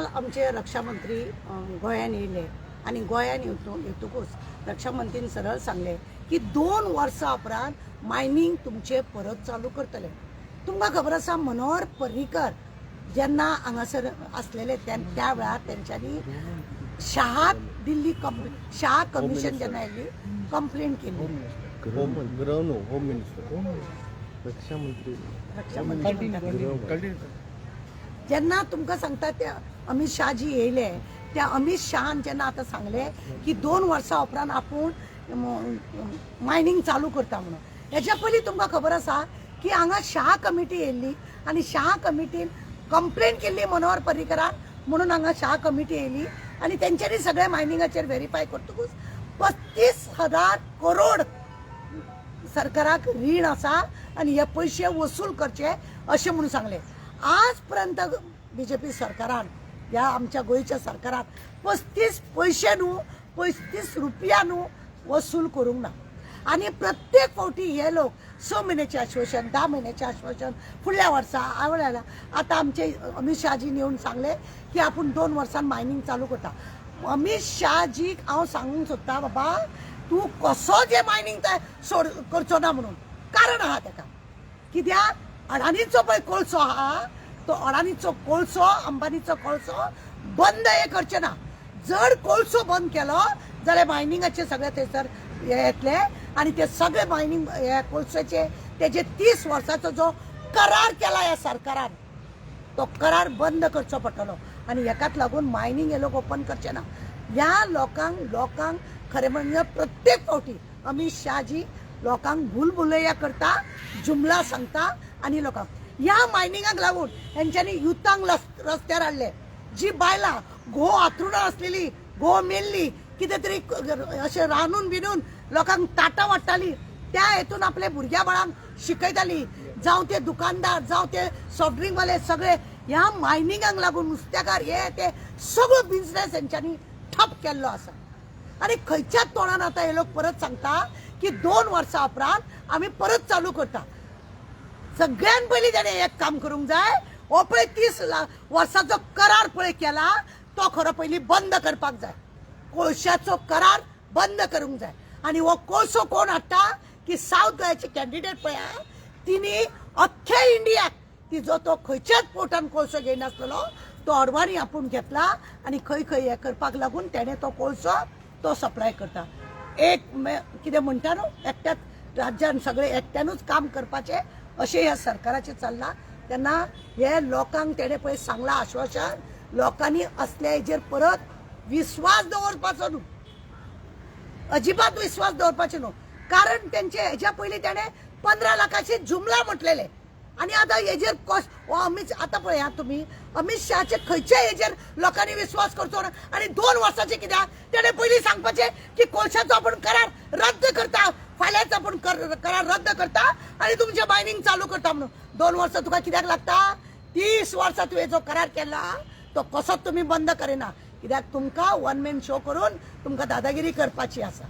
काल आमचे रक्षामंत्री गोंयान येयले आनी गोंयान येतकूच रक्षामंत्रीन सरळ सांगले की 2 वर्सां उपरांत मायनींग तुमचे परत चालू करतले. तुमकां खबर आसा मनोहर पर्रीकर जेन्ना हांगासर आसलेले त्या वेळार तेंच्यांनी शाह दिल्ली शाह कमिशन जेन्ना येयली कंप्लेंट केली. होम मिनिस्टर रक्षामंत्री जेन्ना तुमकां सांगता ते अमित शाह जी येयले त्या अमित शाहान जेन्ना आतां सांगले की 2 वर्सां उपरांत आपूण मायनींग चालू करता म्हणून. हेच्या पयलीं तुमकां खबर आसा की हांगा शाह कमिटी येयल्ली आनी शाह कमिटीन कंप्लेंट केल्ली मनोहर पर्रीकरान म्हणून हांगा शाह कमिटी येयली आनी तेंच्यांनी सगळे मायनिंगाचेर व्हेरीफाय करतकूच 35,000 करोड सरकाराक रीण आसा आनी हे पयशे वसूल करचे अशें म्हणून सांगले. आज पर्यंत बीजेपी सरकारान ह्या आमच्या गोंयच्या सरकारान 35 पैसे न्हू 35 रुपया न्हू वसूल करूंक ना. आनी प्रत्येक फावटी हे लोक 6 म्हयन्याचें आश्वासन 10 म्हयन्याचें आश्वासन फुडल्या वर्सा आवडला. आतां आमचे अमित शाहजीन येवन सांगले की आपूण 2 वर्सान मायनींग चालू करता. अमित शाहजीक हांव सांगूंक सोदता बाबा तूं कसो जे मायनींग करचो ना म्हणून कारण आहा ताका. कित्याक अडानीचो पळय कोळसो आहा तो अडानीचो कोळसो अंबानीचो कोळसो बंद हे करचे ना. जर कोळसो बंद केलो जाल्यार मायनिंगाचे सगळे थंयसर हे येतले आनी ते सगळे मायनींग हे कोळशाचे तेजे 30 वर्साचो जो करार केला ह्या सरकारान तो करार बंद करचो पडटलो आनी हेकाच लागून मायनींग हे लोक ओपन करचे ना. ह्या लोकांक खरें म्हणजे प्रत्येक फावटी अमित शाहजी लोकांक भूलभुलैया करता जुमला सांगता आनी लोकांक ह्या मायनिंगाक लागून हेंच्यांनी युथांक रस्त्यार हाडले. जी बायलां घो हातरुणां आसलेली घो मेल्ली कितें तरी अशें रांदून बिनून लोकांक ताटां वाडटाली त्या हेतून आपले भुरग्या बाळांक शिकयताली जावं ते दुकानदार जावं ते सॉफ्ट ड्रिंक वाले सगळे ह्या मायनिंगाक लागून नुस्तेकार हे ते सगळो बिझनेस हेंच्यांनी ठप केल्लो आसा. आनी खंयच्याच तोंडान आतां हे लोक परत सांगता की 2 वर्सां उपरांत आमी परत चालू करता. सगळ्यान पयलीं ताणें एक काम करूंक जाय हो पळय 30 वर्साचो करार पळय केला तो खरो पयलीं बंद करपाक जाय. कोळशाचो करार बंद करूंक जाय. आनी हो कोळसो कोण हाडटा की सावथ गोंयाची कॅन्डिडेट पळय तिणी अख्ख्या इंडियाक तिजो तो खंयच्याच पोर्टान कोळसो घेयनासलो तो अडवाणी आपूण घेतला आनी खंय खंय हे करपाक लागून तेणें तो कोळसो तो सप्लाय करता. एक कितें म्हणटा न्हू एकट्याच राज्यान सगळे एकट्यानूच काम करपाचें अशें ह्या सरकाराचें चल्लां. तेन्ना हे लोकांक तेणें पळय सांगलां आश्वासन लोकांनी असल्या हेजेर परत विश्वास दवरपाचो न्हू अजिबात विश्वास दवरपाचो न्हू. कारण तेंचे हेच्या पयलीं तेणें 15 लाखाची जुमला म्हटलेले आनी आतां हेजेर हो आतां पळया तुमी अमित शाहचे खंयच्या हेजेर लोकांनी विश्वास करचो ना. आनी 2 वर्सांचे कित्याक तेणें पयलीं सांगपाचें की कोळशाचो आपूण करार रद्द करता फाल्यांच आपूण करार रद्द करता आनी तुमचें मायनींग चालू करता म्हणून. 2 वर्सां तुका कित्याक लागता 30 वर्सां तुवें जो करार केला तो कसोच तुमी बंद करिना. कित्याक तुमकां वन मॅन शो करून तुमकां दादागिरी करपाची आसा.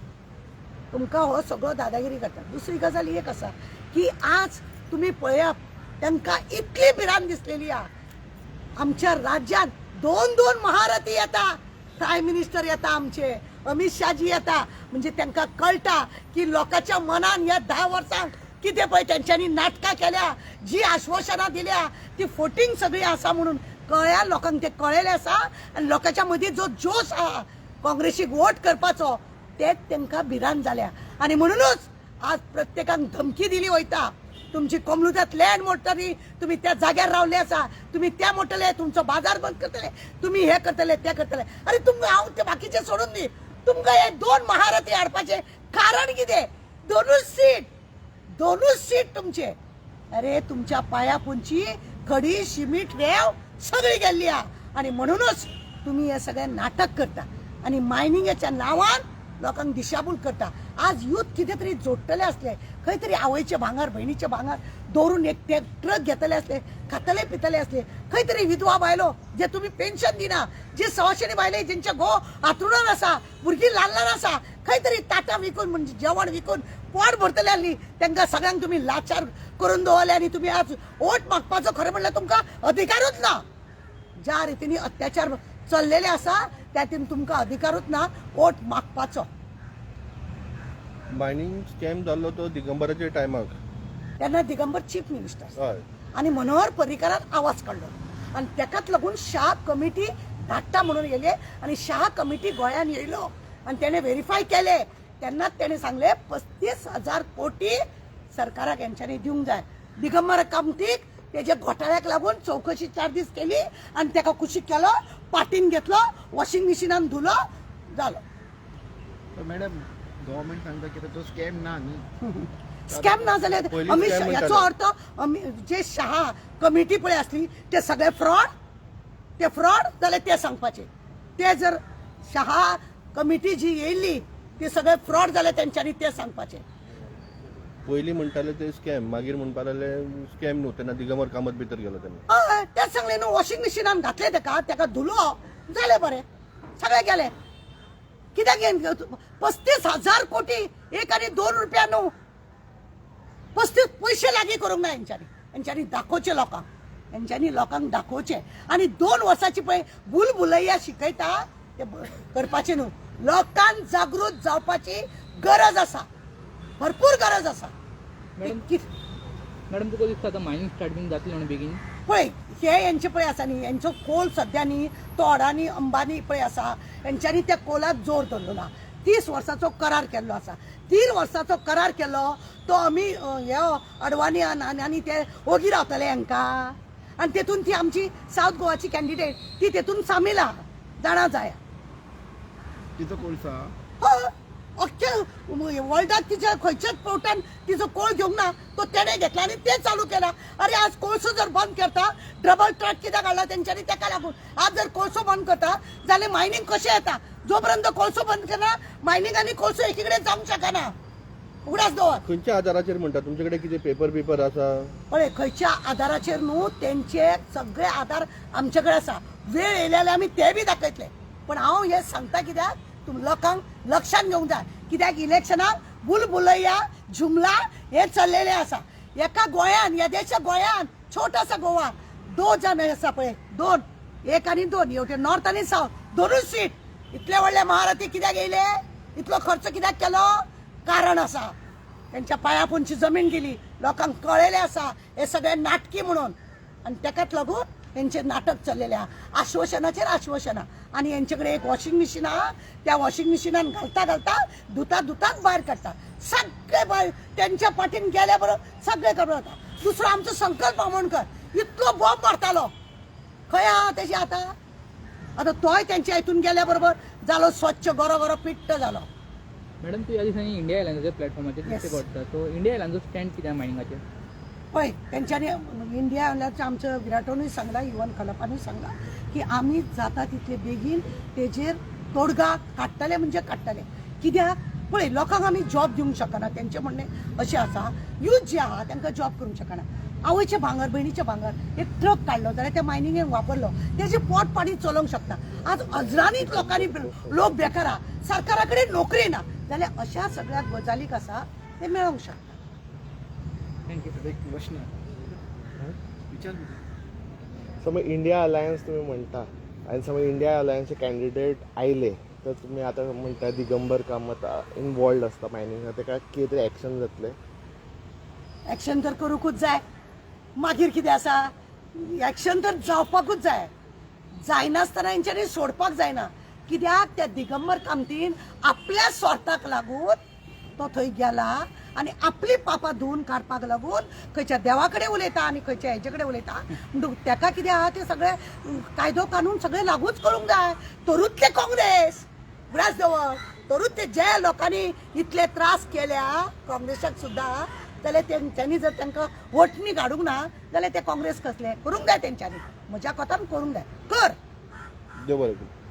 तुमकां हो सगळो दादागिरी करता. दुसरी गजाल एक आसा की आज तुमी पळयात तांकां इतली भिरांत दिसलेली आहा. आमच्या राज्यांत 2 महारथी येता प्रायम मिनिस्टर येता आमचे अमित शाहजी येता म्हणजे तांकां कळटा की लोकांच्या मनान ह्या 10 वर्सांक कितें पळय तेंच्यांनी नाटकां केल्या जी आश्वासनां दिल्या ती फोटींग सगळी आसा म्हणून कळ्या लोकांक ते कळेलें आसा आनी लोकांच्या मदीं जो जोश आहा काँग्रेसीक वोट करपाचो तेच तांकां भिरांत जाल्या. आनी म्हणूनच आज प्रत्येकाक धमकी दिली वयता तुमची कोमलुदात लँड मोडटली तुमी त्या जाग्यार रावले आसा तुमी त्या मोडटले तुमचो बाजार बंद करतले तुमी हे करतले ते करतले. अरे तुमकां हांव ते बाकीचे सोडून दी तुमकां हे 2 महारथी हाडपाचें कारण कितें 2 सीट तुमचे. अरे तुमच्या पाया पोंची खडी शिमीट रेव सगळी गेल्ली आहा आनी म्हणूनच तुमी हे सगळें नाटक करता आनी मायनिंगाच्या नांवान लोकांक दिशाभूल करता. आज यूथ कितें तरी जोडटले असले खंय तरी आवयचे भांगर बहिणीचे भांगर दवरून एक ते ट्रक घेतले असले खातले पितले असले खंय तरी विधवा बायलो जे तुम्ही पेन्शन दिना जे सवाशिणी बायले जेंचे घो हातरुणान आसा भुरगीं ल्हान ल्हान आसा खंय तरी ताटां विकून म्हणजे जेवण विकून पोट भरतले आसली तांकां सगळ्यांक तुमी लाचार करून दवरले आनी तुमी आज वोट मागपाचो खरें म्हणल्यार तुमकां अधिकारूच ना. ज्या रितीने अत्याचार चललेले असा त्यातून तुमका अधिकारूच ना वोट मागपाचो. मायनिंग स्कॅम जाल्लो तो दिगंबराच्या टायमाक. तेन्ना दिगंबर चीफ मिनिस्टर हय. आणि मनोहर पर्रीकारान आवाज काढलो आणि त्याकाच लागून शाह कमिटी धाडटा म्हणून गेले आणि शाह कमिटी गोंयान येयलो आणि त्याने व्हेरीफाय केले. तेन्नाच त्याने सांगले 35,000 कोटी सरकाराक यांच्यानी दिवंक जाय. दिगंबर कामतीक त्याच्या घोटाळ्याक लागून चौकशी 4 दीस केली आणि त्याका कुशीक केलो, पाटीन घेतलो, वॉशिंग मशीनान धुलो, झालो. मॅडम गव्हर्नमेंट सांगता की तो स्कॅम ना न्ही. स्कॅम ना जाले पयलीं अमित scam शाह याचो म्हणटालो. अर्थ जे शहा कमिटी पळय असली ते सगळे फ्रॉड जाल्यार ते सांगपाचे. ते जर शहा कमिटी जी येयल्ली ते सगळे फ्रॉड जाले तेंच्यांनी ते सांगपाचे. पयलीं म्हणटाले ते स्कॅम, मागीर म्हणपा लागले स्कॅम न्हू. तेन्ना दिगंबर कामत भितर गेलो तेन्ना. हय तेच सांगले न्हू. वॉशिंग मशिनान घातले तेका धुलो जाले बरे सगळे गेले. कित्याक 35,000 कोटी 1 आणि 2 रुपया न्हू. 35 पैसे लागीं करूंक ना यांच्यानी दाखोवचे लोकांक. यांच्यानी लोकांक दाखोवचे आणि 2 वर्साची पळय भुलभुलैया शिकयता ते करपाचे न्हू. लोकांक जागृत जावपाची गरज आसा, भरपूर गरज आसा. मॅडम तुका दिसता आता मायनिंग स्टार्ट बीन जातली म्हणून बेगीन. पळय हे यांचे पळय आसा न्ही, यांचो कोल सध्या न्ही तो अडानी अंबानी पळय आसा यांच्यानी त्या कोलाक जोर धरलो ना. 30 वर्साचो करार केल्लो आसा. 3 वर्साचो करार केलो तो आमी हे अडवाणी आणि ते ओगी रावतले हांकां आणि तेतून ती आमची साऊथ गोवाची कॅन्डिडेट ती तेतून सामील जाणा जाय. तिचो कोळसा अख्ख्या वर्ल्डात तिच्या खंयच्याच पोर्टान तिचो कोळ घेवंक ना. तो तेणे घेतला आणि ते चालू केला. अरे आज कोळसो जर बंद करता डबल ट्रॅक कित्याक हाडला तेंच्यांनी तेका लागून. आज जर कोळसो बंद करता जाल्यार मायनिंग कशें येता. जोपर्यंत कोळसो बंद करना मायनिंग आणि कोळसो एकीकडे जावंक शकना. उगडास दवर खंयच्या आधाराचेर म्हणटा? तुमचे कडेन कितें पेपर आसा? पळय खंयच्या आधाराचेर न्हू तेंचे सगळे आधार आमचे कडेन आसा. वेळ येयले जाल्यार आमी ते बी दाखयतले. पण हांव हे सांगता कित्याक लोकांक लक्षात घेवंक जाय. कित्याक इलेक्शनाक भुलभुलैया जुमला हे चल्लेले आसा. एका गोंयान ह्या देशा गोंयान छोटासा गोवा 2 जण आसा पळय 2 1 आणि 2 हेवटे नॉर्थ आणि साऊथ 2 सीट. इतले व्हडले महारथी कित्याक येयले? इतलो खर्च कित्याक केलो? कारण आसा. त्यांच्या पायापोंची जमीन गेली. लोकांक कळयले आसा हे सगळे नाटकी म्हणून आणि तेकाच लागून त्यांचे नाटक चललेले आहा. आश्वासनाचेर आश्वासना आणि यांच्याकडे एक वॉशिंग मशीन आहा. त्या वॉशिंग मशिनान घालता धुतात भायर काडटा. सगळे भायर त्यांच्या पाठीन गेल्या बरोबर सगळे करता. दुसरो आमचो संकल्प बामणकर इतलो बॉम्ब मारतालो खंय आहा तेजी आता तोय त्यांच्या हितून गेल्या बरोबर जालो स्वच्छ गरो पिट्ट जालो. मॅडम तू या दिसांनी इंडिया एअरलायन्सच्या प्लॅटफॉर्माचेर Yes. दिश्टी पडटा. तो इंडिया एअरलायन्सचो स्टँड कित्याक मायनिंगाचेर? पळय तेंच्यांनी इंडिया एअरलायन्सच्या आमच्या विराटोनूय सांगला इवन खलपानूय सांगला की आमी जाता तितले बेगीन तेजेर तोडगा काडटले म्हणजे काडटले. कित्याक पळय लोकांक आमी जॉब दिवंक शकना. तेंचे म्हणणे अशें आसा यूथ जे आहा तांकां जॉब करूंक शकना. आवयचे भांगर भयणीचे भांगर एक ट्रक काडलो जाल्यार त्या मायनिंगेक वापरलो तेजे पोट पाणी चलोवंक शकता. आज अजरानीत लोकांनी लोक बेकार आहा. सरकारा कडेन नोकरी ना जाल्यार अशा सगळ्या गजालीक आसा ते मेळोवंक शकता. थँक्यू. एक प्रश्न विचार. समज इंडिया अलायन्स तुम्ही म्हणता आणि समज इंडिया अलायन्सचे कॅन्डिडेट आयले तर तुम्ही आता म्हणता दिगंबर कामत इनवॉल्ड असता मायनिंग तेका कितें तरी एक्शन जातले. एक्शन तर करूंकूच जाय. मागीर कितें आसा एक्शन तर जावपाकूच जाय. जायनासतना हेंच्यांनी सोडपाक जायना. कित्याक त्या दिगंबर कामतीन आपल्या स्वार्थाक लागून तो थंय गेला आणि आपली पापां धुवून काडपाक लागून खंयच्या देवा कडेन उलयता आणि खंयच्या हेचे कडेन उलयता. म्हणटून तेका कितें आहा ते सगळे कायदो कानून सगळे लागूच करूंक जाय. तरूच ते काँग्रेस उगडास दवर. तरूच ते जे लोकांनी इतले त्रास केल्या काँग्रेसाक सुद्दां जाल्यार तेंच्यांनी जर तांकां वोटनी काडूंक ना जाल्यार ते काँग्रेस कसले करूंक जाय. तेंच्यांनी म्हज्या कोतान करूंक जाय. कर देव बरें करूं.